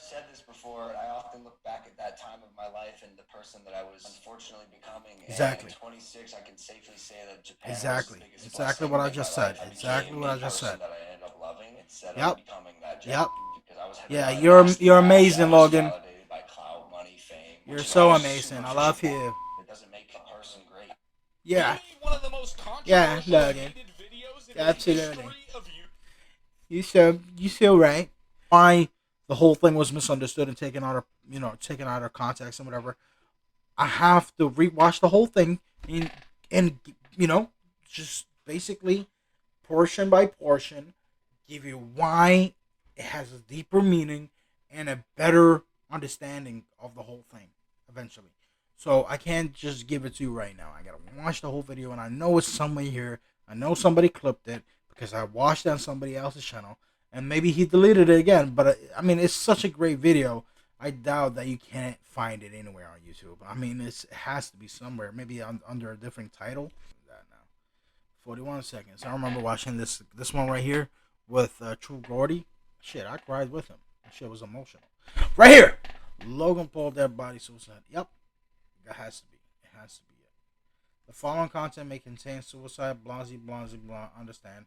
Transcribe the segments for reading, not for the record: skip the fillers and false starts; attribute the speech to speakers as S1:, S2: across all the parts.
S1: said this before. I often look back at that time of my life and the person that I was unfortunately becoming.
S2: Exactly.
S1: And at 26, I can safely say that Japan was the
S2: Exactly.
S1: biggest
S2: Exactly
S1: blessing
S2: what I
S1: in my
S2: just said.
S1: life. I
S2: Exactly
S1: became
S2: what
S1: the
S2: I just
S1: person
S2: said.
S1: that I ended up loving instead of
S2: Yep.
S1: becoming that Japan
S2: Yep.
S1: because I was headed
S2: Yeah,
S1: down a nasty
S2: you're
S1: path that
S2: amazing,
S1: was
S2: Logan.
S1: validated by clout, money, fame,
S2: You're
S1: which is
S2: so
S1: all
S2: amazing. I
S1: superficial
S2: love
S1: bull.
S2: you.
S1: It doesn't make a person great.
S2: Yeah. Yeah, Logan. Absolutely. You so right. Why the whole thing was misunderstood and taken out of taken out of context and whatever. I have to rewatch the whole thing and you know just basically portion by portion give you why it has a deeper meaning and a better understanding of the whole thing eventually. So I can't just give it to you right now. I gotta watch the whole video, and I know it's somewhere here. I know somebody clipped it because I watched it on somebody else's channel, and maybe he deleted it again. But I mean, it's such a great video. I doubt that you can't find it anywhere on YouTube. I mean, it has to be somewhere, maybe under a different title. That now, 41 seconds. I remember watching this one right here with True Gordy. Shit, I cried with him. That shit was emotional. Right here, Logan Paul, dead body suicide. Yep, that has to be. It has to be it. The following content may contain suicide, blah. Understand?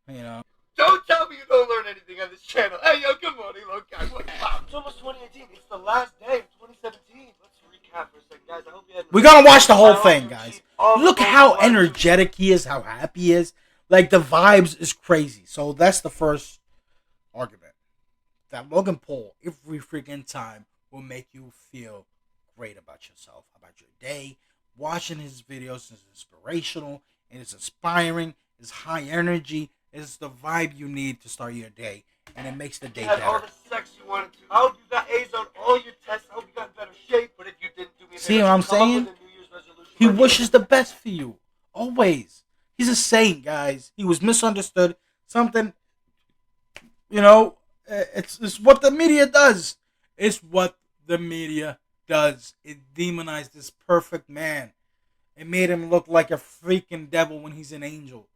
S2: You know.
S3: Don't tell me you don't learn anything on this channel. Hey, yo, good morning, Logan. What's up? It's almost 2018. It's the last day of 2017. Let's recap for a second, guys. I hope you had.
S2: We're gonna watch the whole thing, guys. Look how energetic he is, how happy he is. Like the vibes is crazy. So that's the first argument. That Logan Paul every freaking time will make you feel great about yourself, about your day. Watching his videos is inspirational and it's inspiring. It's high energy. It's the vibe you need to start your day, and it makes the day better.
S3: You had all the sex you wanted to. I hope you got A's on all your tests. I hope you got in better shape. But if you didn't, do me a favor.
S2: See what I'm saying? He wishes the best for you. Always. He's a saint, guys. He was misunderstood. Something, it's what the media does. It's what the media does. It demonized this perfect man. It made him look like a freaking devil when he's an angel.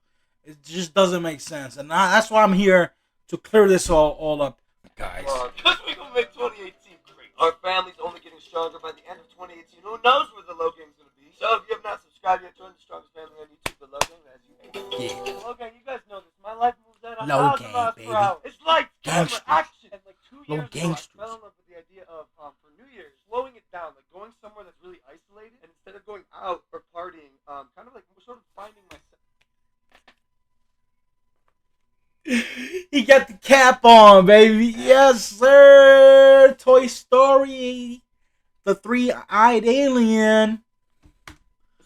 S2: It just doesn't make sense. And that's why I'm here to clear this all up, guys.
S3: Because we're going to make 2018 great. Our family's only getting stronger by the end of 2018. Who knows where the Logan's going to be? So if you have not subscribed yet, join the strongest family on YouTube, the Logan, as you can. Yeah. Logan, you guys know this. My life moves at 1,000 miles per hour. It's like camera action. And like 2 years ago, I fell in love with the idea of, for New Year's, slowing it down, like going somewhere that's really isolated, and instead of going out or partying, kind of like sort of finding myself.
S2: He got the cap on, baby. Yes, sir. Toy Story. The three-eyed alien.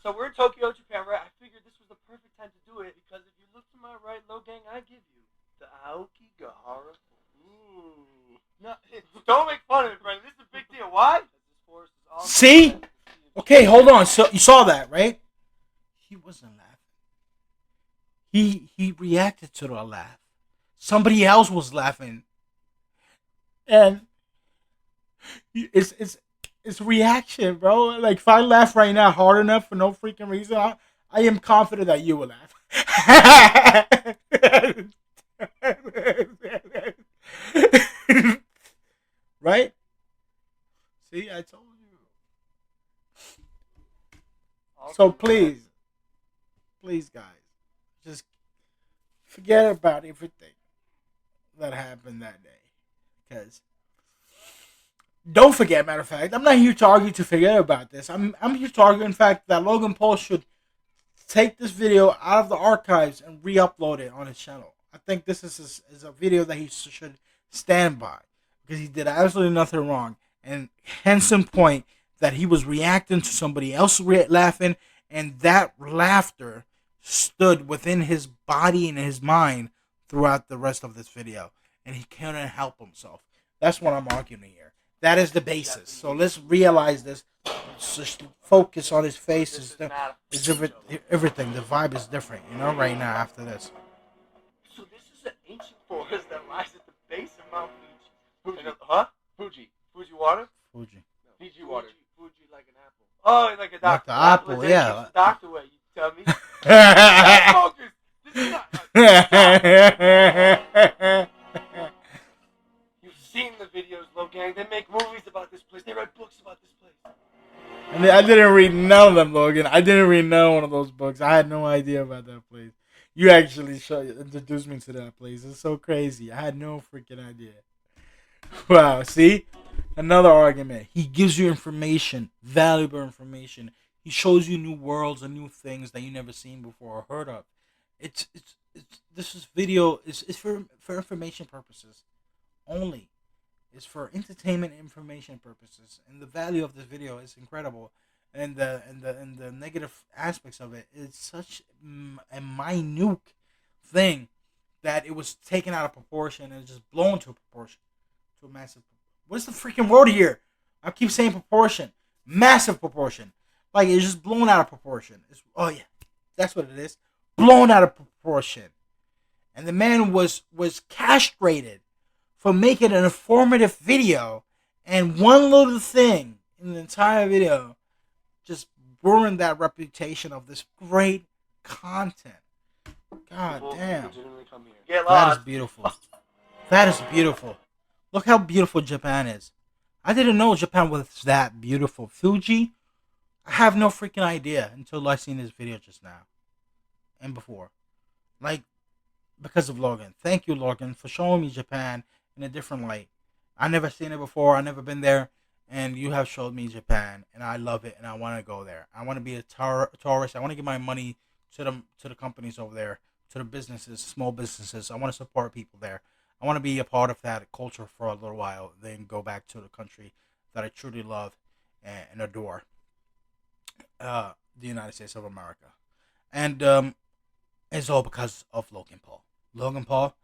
S3: So we're in Tokyo, Japan, right? I figured this was the perfect time to do it because if you look to my right, low gang, I give you the Aokigahara. Ooh. No, don't make fun of it, Brendan. This is a big deal. Why?
S2: See? Okay, hold on. So you saw that, right? He wasn't laughing. He reacted to the laugh. Somebody else was laughing, and it's reaction, bro. Like if I laugh right now hard enough for no freaking reason, I am confident that you will laugh. Right? See, I told you. So please, guys, just forget about everything that happened that day. Because don't forget, matter of fact, I'm not here to argue to forget about this. I'm here to argue, in fact, that Logan Paul should take this video out of the archives and re-upload it on his channel. I think this is a video that he should stand by because he did absolutely nothing wrong. And Henson point that he was reacting to somebody else laughing, and that laughter stood within his body and his mind throughout the rest of this video, and he couldn't help himself. That's what I'm arguing here. That is the basis. So let's realize this. Just focus on his face. Is everything. The vibe is different, right now after this.
S3: So this is an ancient forest that lies at the base of Mount Fuji. Huh? Fuji. Fuji water?
S2: Fuji.
S3: No. Fiji water. Fuji like an apple. Oh, like a doctor.
S2: Like the apple, yeah.
S3: Doctor way, you tell me. Focus. This is not. You seen the videos, Logang. They make movies about this place. They write books about this place.
S2: And I didn't read none of them, Logan. I didn't read none one of those books. I had no idea about that place. You actually introduced me to that place. It's so crazy. I had no freaking idea. Wow, see? Another argument. He gives you information, valuable information. He shows you new worlds and new things that you never seen before or heard of. This is video is for information purposes only. It's for entertainment information purposes, and the value of this video is incredible. And the negative aspects of it is such a minute thing that it was taken out of proportion and just blown to a proportion, to a massive. What's the freaking word here? I keep saying proportion, massive proportion. Like it's just blown out of proportion. Oh yeah, that's what it is, blown out of proportion. And the man was castrated for making an informative video, and one little thing in the entire video just ruined that reputation of this great content. God damn. That is beautiful. That is beautiful. Look how beautiful Japan is. I didn't know Japan was that beautiful. Fuji, I have no freaking idea until I seen this video just now. And before. Like, because of Logan. Thank you, Logan, for showing me Japan in a different light. I never seen it before. I never been there. And you have showed me Japan, and I love it, and I want to go there. I want to be a tourist. I want to give my money to the companies over there, to the businesses, small businesses. I want to support people there. I want to be a part of that culture for a little while, then go back to the country that I truly love and adore, the United States of America. And it's all because of Logan Paul. Logan Paul,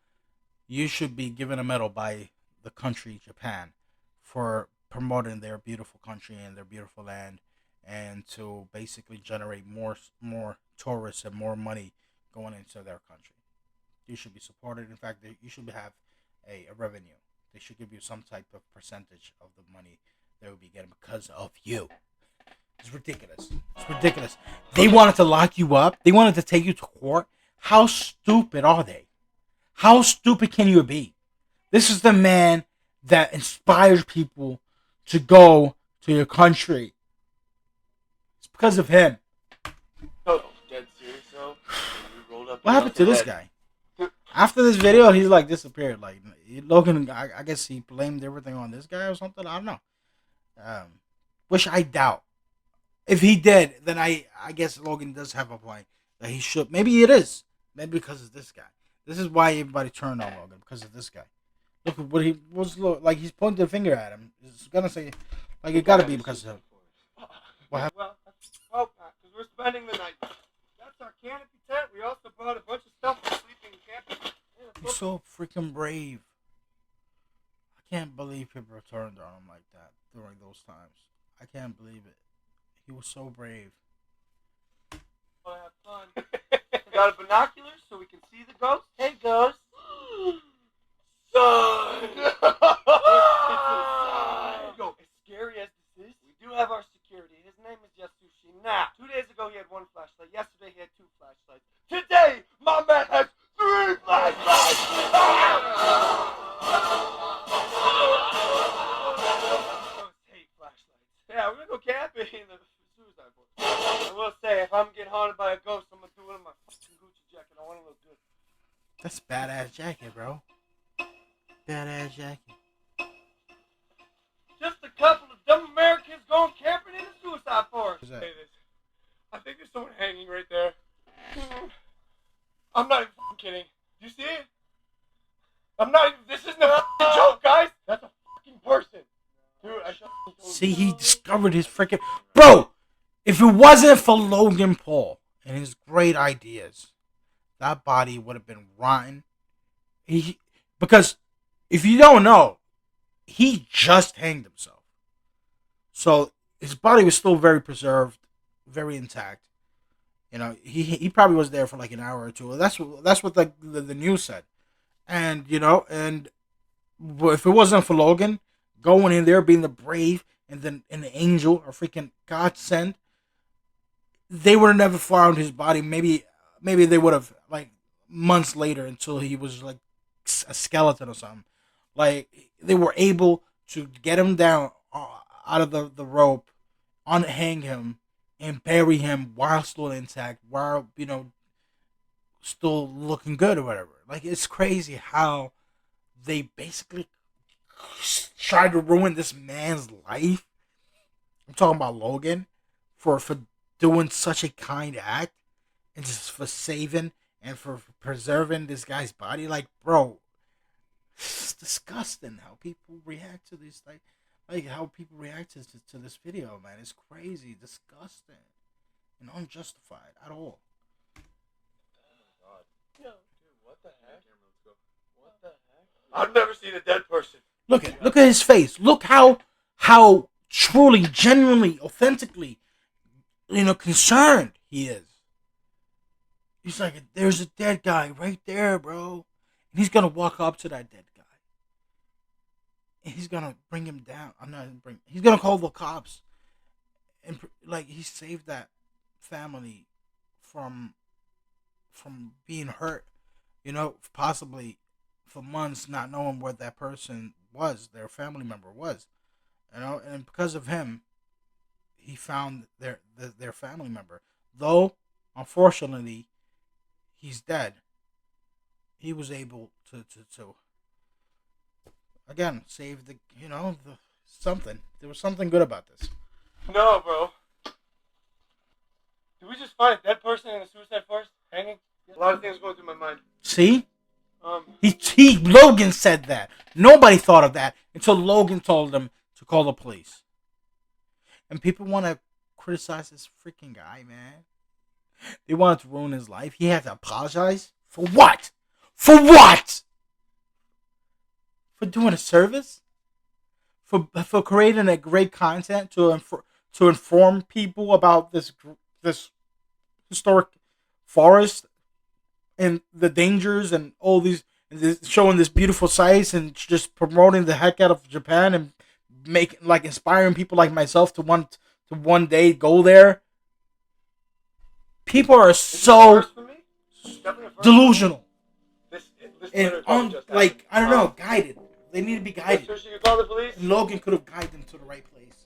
S2: you should be given a medal by the country Japan for promoting their beautiful country and their beautiful land, and to basically generate more tourists and more money going into their country. You should be supported. In fact, you should have a revenue. They should give you some type of percentage of the money they will be getting because of you. It's ridiculous. It's ridiculous. They wanted to lock you up. They wanted to take you to court. How stupid are they? How stupid can you be? This is the man that inspires people to go to your country. It's because of him.
S3: Oh, dead serious though.
S2: What happened to this guy? After this video, he's like disappeared. Like Logan, I guess he blamed everything on this guy or something. I don't know. Which I doubt. If he did, then I guess Logan does have a point that he should. Maybe it is. Maybe because of this guy. This is why everybody turned on Logan, because of this guy. Look at what he was like. He's pointing the finger at him. He's gonna say, like, it gotta be because of him. What happened?
S3: Well, because we're spending the night. That's our canopy tent. We also brought a bunch of stuff for sleeping camping.
S2: He's so freaking brave. I can't believe people turned on him like that during those times. I can't believe it. He was so brave.
S3: I have fun. Got a binoculars so we can see the ghost. Hey, ghost. Son! It's a sign! Yo, as scary as this is, we do have our security. His name is Yasushi. Now, 2 days ago he had 1 flashlight. Yesterday he had 2 flashlights. Today, my man has 3 flashlights! Hate flashlights. Yeah, we're gonna go camping in the suicide board. I will say, if I'm getting haunted by a ghost, I'm gonna do it in my fucking Gucci jacket. I want to look good.
S2: That's a badass jacket, bro. Badass jacket.
S3: Just a couple of dumb Americans going camping in the suicide forest.
S2: Who's that?
S3: Hey, I think there's someone hanging right there. I'm not even fucking kidding. You see it? I'm not even. This isn't a fucking joke, guys. That's a fucking person. Dude,
S2: See, he discovered his freaking... Bro, if it wasn't for Logan Paul and his great ideas, that body would have been rotten. Because if you don't know, he just hanged himself. So his body was still very preserved, very intact. You know, he probably was there for like an hour or two. That's what the news said. And, you know, and if it wasn't for Logan going in there, being the brave and then an angel, a freaking godsend, they would have never found his body. Maybe they would have, like, months later, until he was like a skeleton or something. Like, they were able to get him down out of the rope, unhang him, and bury him while still intact, while, still looking good or whatever. Like, it's crazy how they basically tried to ruin this man's life. I'm talking about Logan for doing such a kind act and just for saving and for preserving this guy's body. Like, bro, it's disgusting how people react to these like how people react to this video, man. It's crazy, disgusting, and unjustified at all.
S3: Yo, dude, what the heck? What the heck? I've never seen a dead person.
S2: Look at his face. Look how truly, genuinely, authentically, concerned he is. He's like, there's a dead guy right there, bro. And he's gonna walk up to that dead guy. And he's gonna bring him down. He's gonna call the cops. And like, he saved that family from being hurt, possibly for months, not knowing where that person was, their family member was, and because of him, he found their family member. Though, unfortunately, he's dead. He was able to again save the something. There was something good about this.
S3: No, bro. Did we just find a dead person in a suicide forest hanging? A lot of things going through my mind.
S2: See? Logan said that. Nobody thought of that until Logan told them to call the police. And people want to criticize this freaking guy, man. They wanted to ruin his life. He had to apologize? For what? For what? For doing a service? For creating a great content to inform people about this historic forest and the dangers and all these, showing this beautiful sights and just promoting the heck out of Japan and inspiring people like myself to want to one day go there. People are so delusional and I don't know, guided. They need to be guided.
S3: So you call the police?
S2: And Logan could have guided them to the right place,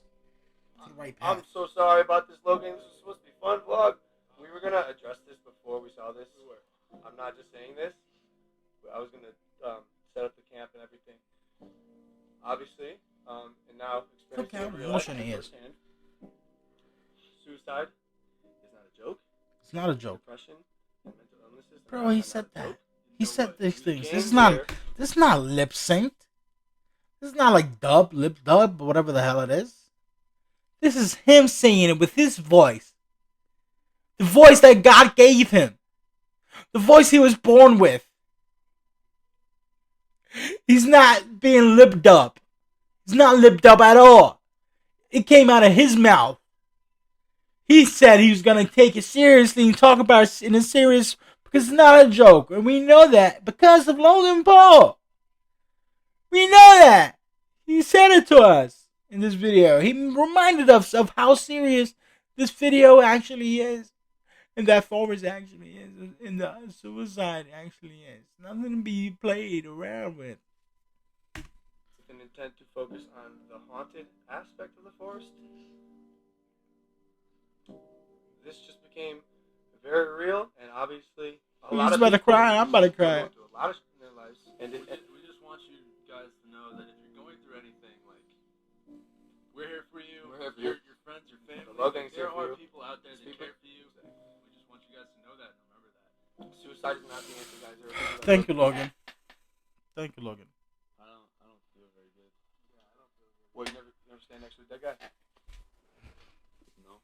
S2: to the right path.
S3: I'm so sorry about this, Logan. This was supposed to be a fun vlog. We were gonna address this before we saw this. I'm not just saying this. I was gonna set up the camp and everything. Obviously, and now
S2: Look how
S3: experiencing
S2: emotional he is.
S3: Suicide is not a joke.
S2: It's not a joke.
S3: Depression and mental illnesses.
S2: Bro, he said that. He said these things. This is not lip synced. This is not like lip dub, whatever the hell it is. This is him saying it with his voice. The voice that God gave him. The voice he was born with. He's not being lipped up. He's not lipped up at all. It came out of his mouth. He said he was going to take it seriously and talk about it in a serious, because it's not a joke. And we know that because of Logan Paul. We know that. He said it to us in this video. He reminded us of how serious this video actually is. And that forest actually is. And the suicide actually is. Nothing to be played around with.
S3: With an intent to focus on the haunted aspect of the forest. This just became very real, and obviously a lot of
S2: about to cry. I'm about to cry.
S3: Go through a lot of shit in their lives. And
S4: we just want you guys to know that if you're going through anything, like, we're here for you.
S3: We're here for you.
S4: Your friends, your family.
S3: The Logan's
S4: there
S3: here for
S4: are
S3: you.
S4: people out there that care for you. We just want you guys to know that and remember that.
S3: Suicide is not the answer, guys. There are people that
S2: Thank you, Logan. Thank you, Logan.
S4: I don't feel very good.
S3: Yeah, I don't feel good. Well, you never stand next to a dead guy?
S4: No.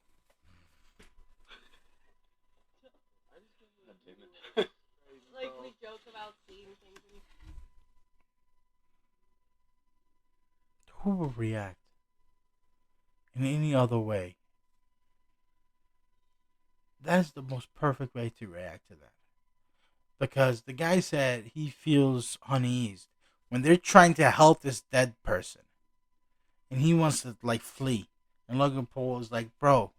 S5: Like, we joke about seeing things and
S2: Who would react in any other way? That is the most perfect way to react to that. Because the guy said he feels uneased when they're trying to help this dead person. And he wants to, flee. And Logan Paul is like, bro,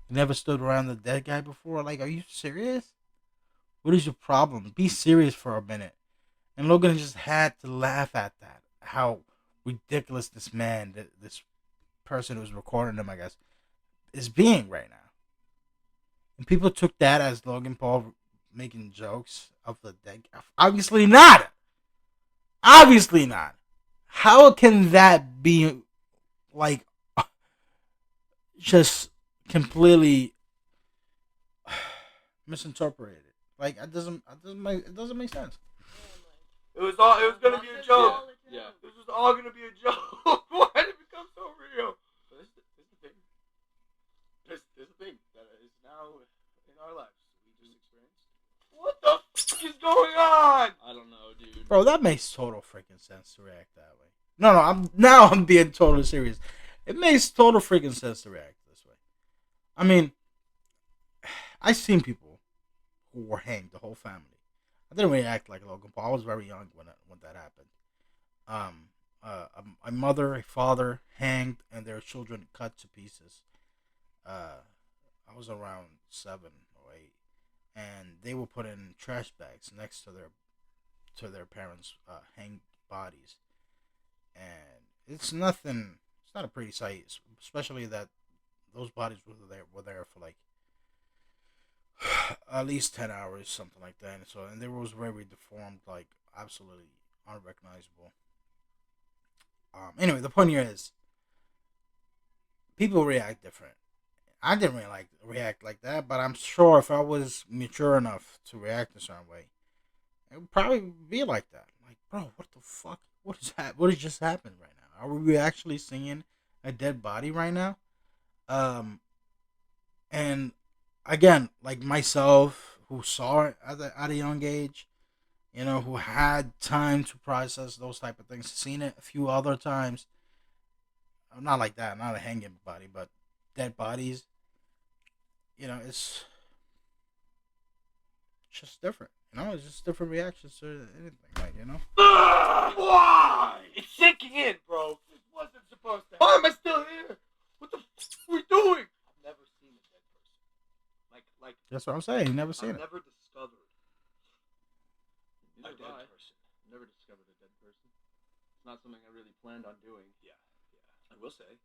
S2: you never stood around the dead guy before? Like, are you serious? What is your problem? Be serious for a minute. And Logan just had to laugh at that. how ridiculous this man, this person who's recording him, I guess, is being right now. And people took that as Logan Paul making jokes of the dead. Obviously not. Obviously not. How can that be like just completely misinterpreted? Like it doesn't make sense.
S3: It was gonna be a joke.
S4: Yeah.
S3: This was all gonna be a joke. Why did it become so real?
S4: But this is the thing. There's a thing that is now in our lives. We just experienced.
S3: What the fuck is going on?
S4: I don't know, dude.
S2: Bro, that makes total freaking sense to react that way. No, I'm being totally serious. It makes total freaking sense to react this way. I mean, I've seen people who were hanged, the whole family. I didn't really act like Logan Paul. I was very young when that happened. A mother, a father hanged, and their children cut to pieces. I was around 7 or 8, and they were put in trash bags next to their parents' hanged bodies, and it's nothing. It's not a pretty sight, especially that those bodies were there for like at least 10 hours, something like that. And they was very deformed, like absolutely unrecognizable. Anyway, the point here is people react different. I didn't really react like that, but I'm sure if I was mature enough to react a certain way, it would probably be like that. Like, bro, what the fuck? What has just happened right now? Are we actually seeing a dead body right now? And again, like myself, who saw it at a young age, who had time to process those type of things, seen it a few other times. Not like that, not a hanging body, but dead bodies. It's just different. It's just different reactions to anything,
S3: Why? It's sinking in, bro. This wasn't supposed to happen. Why am I still here? What the fuck are we doing? I've never seen a dead person. Like.
S2: That's what I'm saying. You never seen it.
S3: I've never discovered
S4: Neither
S3: a dead
S4: have I.
S3: person.
S4: Never discovered a dead person. It's not something I really planned on doing.
S3: Yeah. I will say,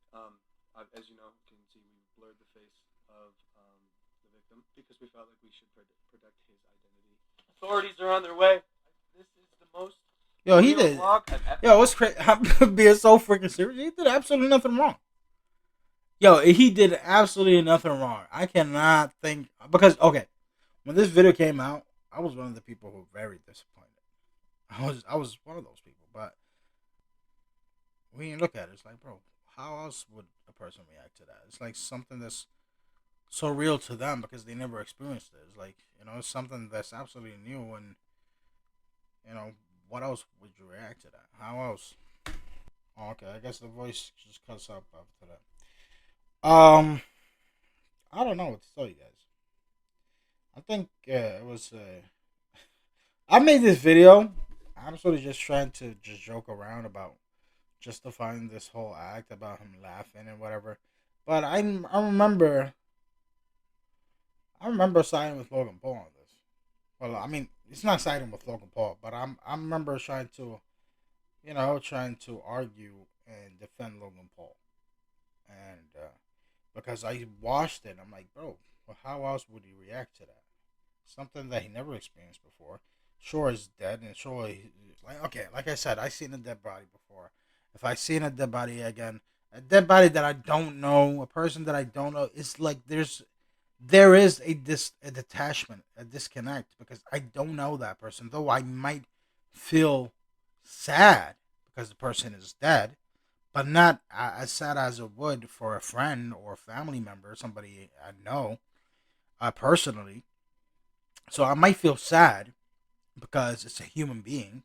S3: as you know, you can see we blurred the face of the victim because we felt like we should protect his identity. Authorities are on their way. This is the most.
S2: Yo, he did.
S3: Vlog I've ever.
S2: Yo, what's crazy? I'm being so freaking serious. He did absolutely nothing wrong. Yo, he did absolutely nothing wrong. I cannot think because when this video came out, I was one of the people who were very disappointed. I was one of those people, but when you look at it, it's like, bro, how else would a person react to that? It's like something that's so real to them because they never experienced it. It's like, it's something that's absolutely new, and what else would you react to that? How else? Oh, okay, I guess the voice just cuts up after that. I don't know what to tell you guys. I think it was. I made this video. I'm sort of just trying to just joke around about justifying this whole act about him laughing and whatever. But I remember siding with Logan Paul on this. Well, I mean, it's not siding with Logan Paul, but I remember trying to argue and defend Logan Paul, and because I watched it, I'm like, bro, well, how else would he react to that? Something that he never experienced before. Sure, he's dead, and sure, like I said, I seen a dead body before. If I seen a dead body again, a dead body that I don't know, a person that I don't know, it's like there is a detachment, a disconnect, because I don't know that person. Though I might feel sad because the person is dead, but not as sad as it would for a friend or a family member, somebody I know personally. So I might feel sad because it's a human being,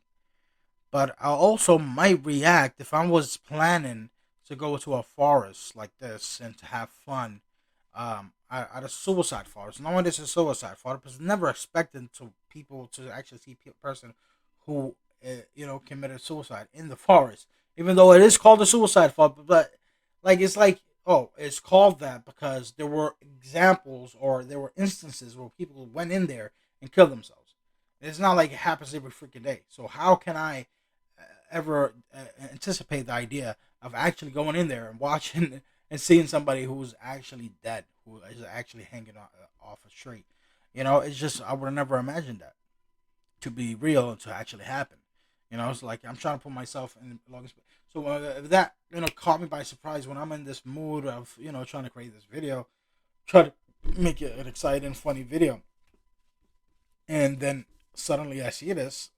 S2: but I also might react if I was planning to go to a forest like this and to have fun at a suicide forest. No one is a suicide forest, but it's never expected to people to actually see a person who committed suicide in the forest, even though it is called a suicide forest. But it's called that because there were examples or there were instances where people went in there and killed themselves. It's not like it happens every freaking day. So how can I ever anticipate the idea of actually going in there and watching and seeing somebody who's actually dead, who is actually hanging off a tree. It's just I would have never imagined that to be real and to actually happen. It's like I'm trying to put myself in Logan's. So that caught me by surprise when I'm in this mood of trying to create this video, try to make it an exciting, funny video, and then suddenly I see this.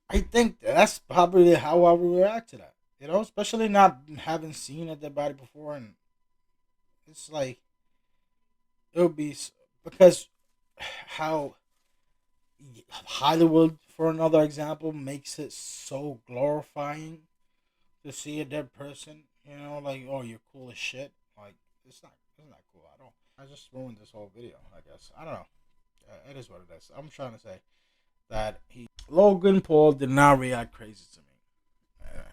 S2: I think that's probably how I would react to that. Especially not having seen a dead body before, and it's like it would be because how Hollywood, for another example, makes it so glorifying to see a dead person. Like, oh, you're cool as shit. Like, it's not cool at all. I just ruined this whole video. I guess I don't know. It is what it is. I'm trying to say that Logan Paul did not react crazy to me,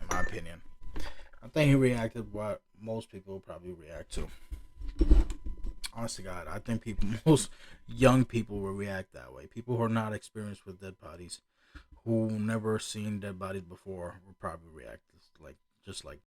S2: in my opinion. I think he reacted what most people would probably react to. Honest to God, I think most young people will react that way. People who are not experienced with dead bodies, who never seen dead bodies before, will probably react just like